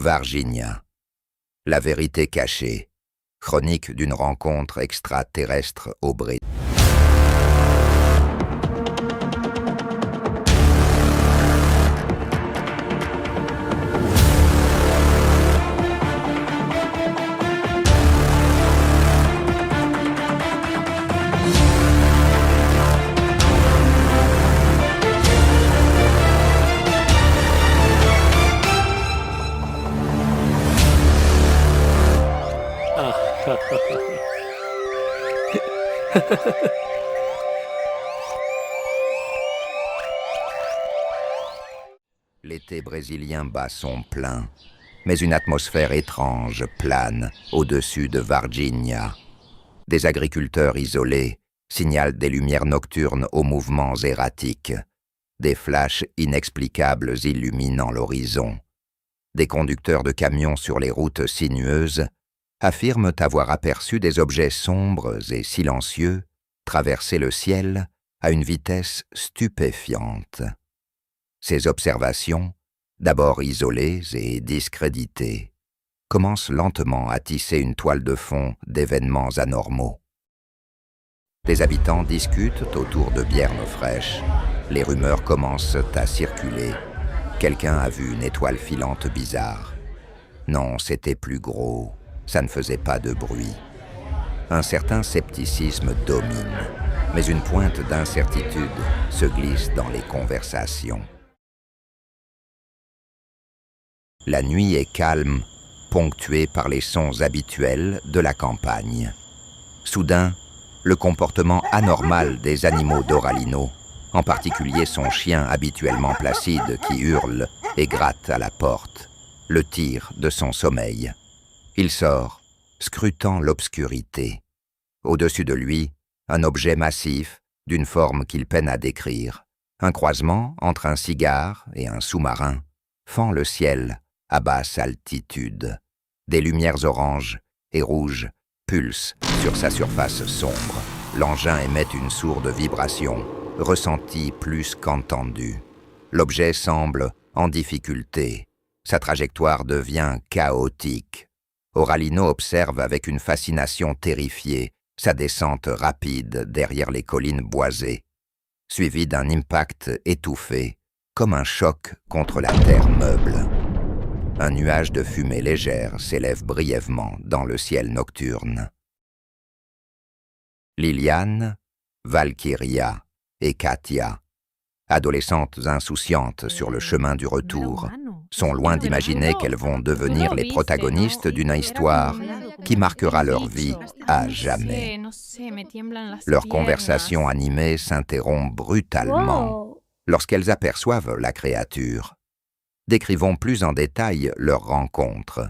Varginha. La vérité cachée. Chronique d'une rencontre extraterrestre au Brésil. L'été brésilien bat son plein, mais une atmosphère étrange plane au-dessus de Varginha. Des agriculteurs isolés signalent des lumières nocturnes aux mouvements erratiques, des flashs inexplicables illuminant l'horizon. Des conducteurs de camions sur les routes sinueuses affirment avoir aperçu des objets sombres et silencieux traverser le ciel à une vitesse stupéfiante. Ces observations, d'abord isolées et discréditées, commencent lentement à tisser une toile de fond d'événements anormaux. Les habitants discutent autour de bières fraîches. Les rumeurs commencent à circuler. Quelqu'un a vu une étoile filante bizarre. Non, c'était plus gros. Ça ne faisait pas de bruit. Un certain scepticisme domine, mais une pointe d'incertitude se glisse dans les conversations. La nuit est calme, ponctuée par les sons habituels de la campagne. Soudain, le comportement anormal des animaux d'Oralino, en particulier son chien habituellement placide qui hurle et gratte à la porte, le tire de son sommeil. Il sort, scrutant l'obscurité. Au-dessus de lui, un objet massif, d'une forme qu'il peine à décrire. Un croisement entre un cigare et un sous-marin fend le ciel à basse altitude. Des lumières oranges et rouges pulsent sur sa surface sombre. L'engin émet une sourde vibration, ressentie plus qu'entendue. L'objet semble en difficulté. Sa trajectoire devient chaotique. Oralino observe avec une fascination terrifiée sa descente rapide derrière les collines boisées, suivie d'un impact étouffé, comme un choc contre la terre meuble. Un nuage de fumée légère s'élève brièvement dans le ciel nocturne. Liliane, Valkyria et Katia, adolescentes insouciantes sur le chemin du retour, sont loin d'imaginer qu'elles vont devenir les protagonistes d'une histoire qui marquera leur vie à jamais. Leur conversation animée s'interrompt brutalement lorsqu'elles aperçoivent la créature. Décrivons plus en détail leur rencontre.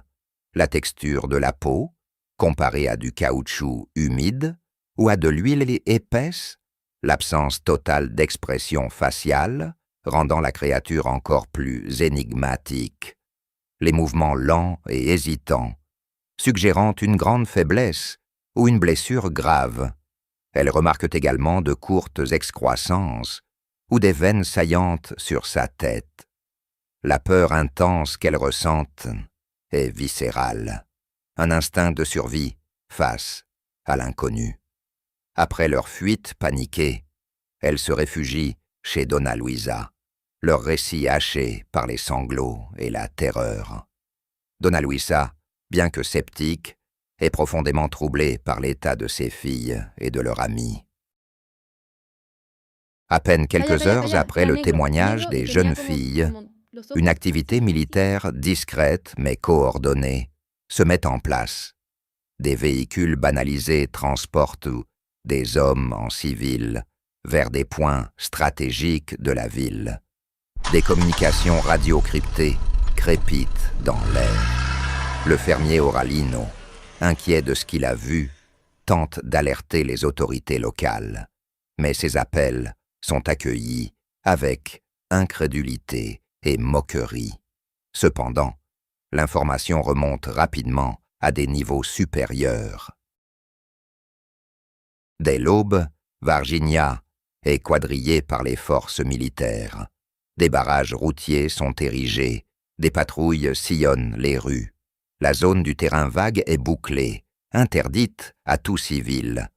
La texture de la peau, comparée à du caoutchouc humide ou à de l'huile épaisse, l'absence totale d'expression faciale, rendant la créature encore plus énigmatique. Les mouvements lents et hésitants, suggérant une grande faiblesse ou une blessure grave. Elles remarquent également de courtes excroissances ou des veines saillantes sur sa tête. La peur intense qu'elles ressentent est viscérale. Un instinct de survie face à l'inconnu. Après leur fuite paniquée, elles se réfugient chez Dona Luisa, leur récit haché par les sanglots et la terreur. Dona Luisa, bien que sceptique, est profondément troublée par l'état de ses filles et de leur amie. À peine quelques heures après le témoignage des jeunes filles, une activité militaire discrète mais coordonnée se met en place. Des véhicules banalisés transportent des hommes en civil vers des points stratégiques de la ville. Des communications radio-cryptées crépitent dans l'air. Le fermier Oralino, inquiet de ce qu'il a vu, tente d'alerter les autorités locales. Mais ses appels sont accueillis avec incrédulité et moquerie. Cependant, l'information remonte rapidement à des niveaux supérieurs. Dès l'aube, Varginha est quadrillée par les forces militaires. Des barrages routiers sont érigés, Des patrouilles sillonnent les rues. La zone du terrain vague est bouclée, interdite à tout civil.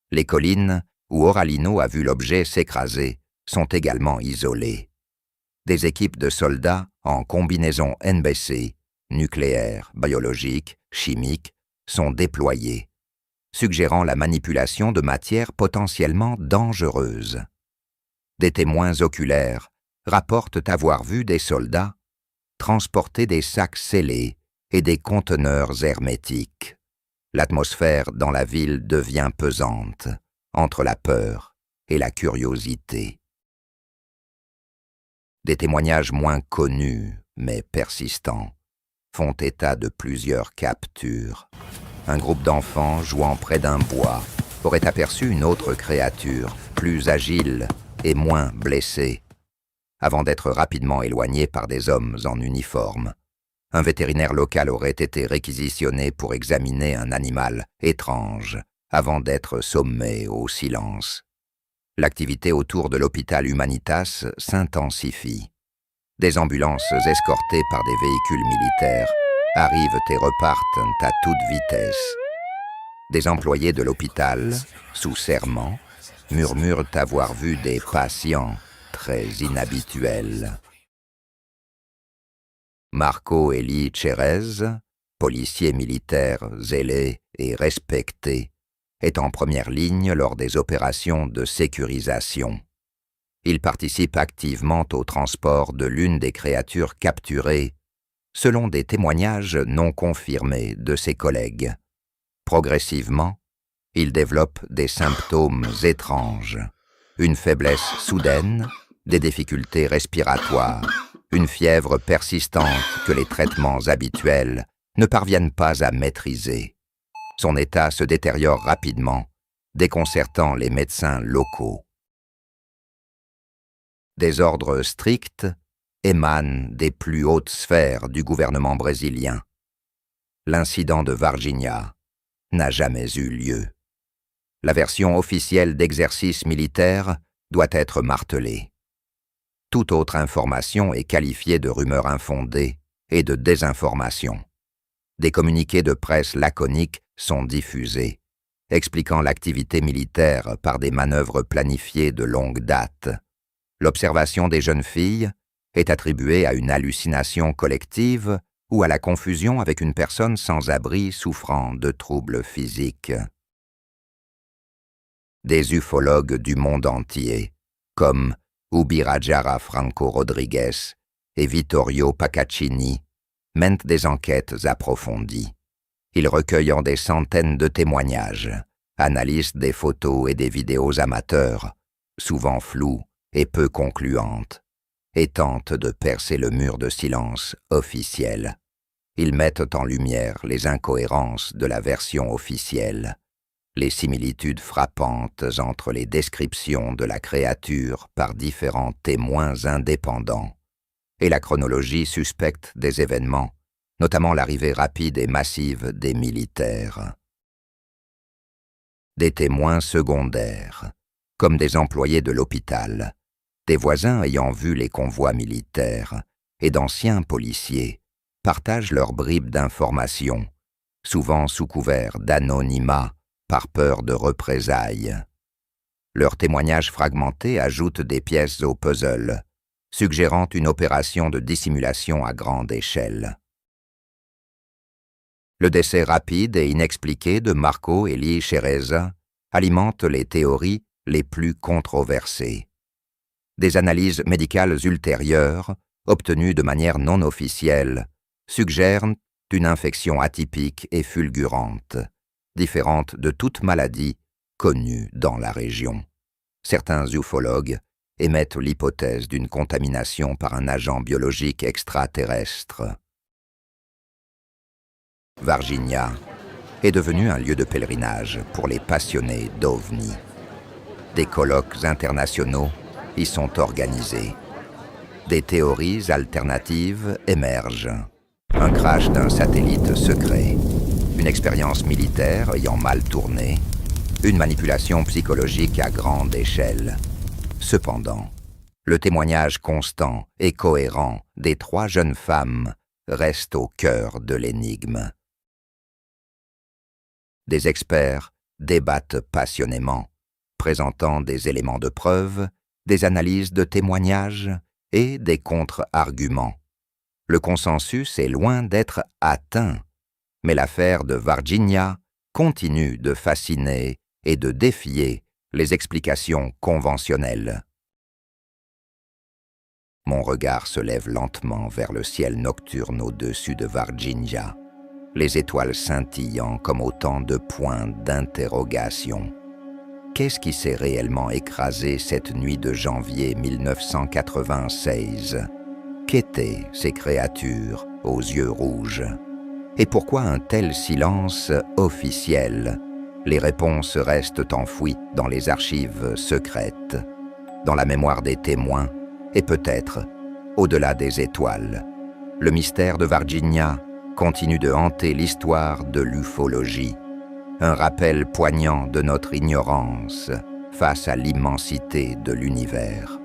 Les collines où Oralino a vu l'objet s'écraser sont également isolées. Des équipes de soldats en combinaison NBC, nucléaire, biologique, chimique, sont déployées, suggérant la manipulation de matières potentiellement dangereuses. Des témoins oculaires rapportent avoir vu des soldats transporter des sacs scellés et des conteneurs hermétiques. L'atmosphère dans la ville devient pesante, entre la peur et la curiosité. Des témoignages moins connus, mais persistants, font état de plusieurs captures. Un groupe d'enfants jouant près d'un bois aurait aperçu une autre créature, plus agile et moins blessée, avant d'être rapidement éloigné par des hommes en uniforme. Un vétérinaire local aurait été réquisitionné pour examiner un animal étrange avant d'être sommé au silence. L'activité autour de l'hôpital Humanitas s'intensifie. Des ambulances escortées par des véhicules militaires arrivent et repartent à toute vitesse. Des employés de l'hôpital, sous serment, murmurent avoir vu des patients très inhabituels. Marco Eli Cherez, policier militaire zélé et respecté, est en première ligne lors des opérations de sécurisation. Il participe activement au transport de l'une des créatures capturées, selon des témoignages non confirmés de ses collègues. Progressivement, il développe des symptômes étranges, une faiblesse soudaine, des difficultés respiratoires, une fièvre persistante que les traitements habituels ne parviennent pas à maîtriser. Son état se détériore rapidement, déconcertant les médecins locaux. Des ordres stricts émanent des plus hautes sphères du gouvernement brésilien. L'incident de Varginha n'a jamais eu lieu. La version officielle d'exercice militaire doit être martelée. Toute autre information est qualifiée de rumeur infondée et de désinformation. Des communiqués de presse laconiques sont diffusés, expliquant l'activité militaire par des manœuvres planifiées de longue date. L'observation des jeunes filles est attribuée à une hallucination collective ou à la confusion avec une personne sans abri souffrant de troubles physiques. Des ufologues du monde entier, comme Ubirajara Franco Rodrigues et Vittorio Paccaccini, mènent des enquêtes approfondies. Ils recueillent des centaines de témoignages, analysent des photos et des vidéos amateurs, souvent floues et peu concluantes, et tentent de percer le mur de silence officiel. Ils mettent en lumière les incohérences de la version officielle, les similitudes frappantes entre les descriptions de la créature par différents témoins indépendants, et la chronologie suspecte des événements, notamment l'arrivée rapide et massive des militaires. Des témoins secondaires, comme des employés de l'hôpital, des voisins ayant vu les convois militaires, et d'anciens policiers, partagent leurs bribes d'informations, souvent sous couvert d'anonymat, par peur de représailles. Leurs témoignages fragmentés ajoutent des pièces au puzzle, suggérant une opération de dissimulation à grande échelle. Le décès rapide et inexpliqué de Marco Eli Chereza alimente les théories les plus controversées. Des analyses médicales ultérieures, obtenues de manière non officielle, suggèrent une infection atypique et fulgurante, différente de toute maladie connue dans la région. Certains ufologues émettent l'hypothèse d'une contamination par un agent biologique extraterrestre. Varginha est devenu un lieu de pèlerinage pour les passionnés d'OVNI. Des colloques internationaux y sont organisés. Des théories alternatives émergent. Un crash d'un satellite secret, une expérience militaire ayant mal tourné, une manipulation psychologique à grande échelle. Cependant, le témoignage constant et cohérent des 3 jeunes femmes reste au cœur de l'énigme. Des experts débattent passionnément, présentant des éléments de preuve, des analyses de témoignages et des contre-arguments. Le consensus est loin d'être atteint, mais l'affaire de Varginha continue de fasciner et de défier les explications conventionnelles. Mon regard se lève lentement vers le ciel nocturne au-dessus de Varginha, les étoiles scintillant comme autant de points d'interrogation. Qu'est-ce qui s'est réellement écrasé cette nuit de janvier 1996 ? Qu'étaient ces créatures aux yeux rouges ? Et pourquoi un tel silence officiel ? Les réponses restent enfouies dans les archives secrètes, dans la mémoire des témoins et peut-être au-delà des étoiles. Le mystère de Varginha continue de hanter l'histoire de l'ufologie, un rappel poignant de notre ignorance face à l'immensité de l'univers.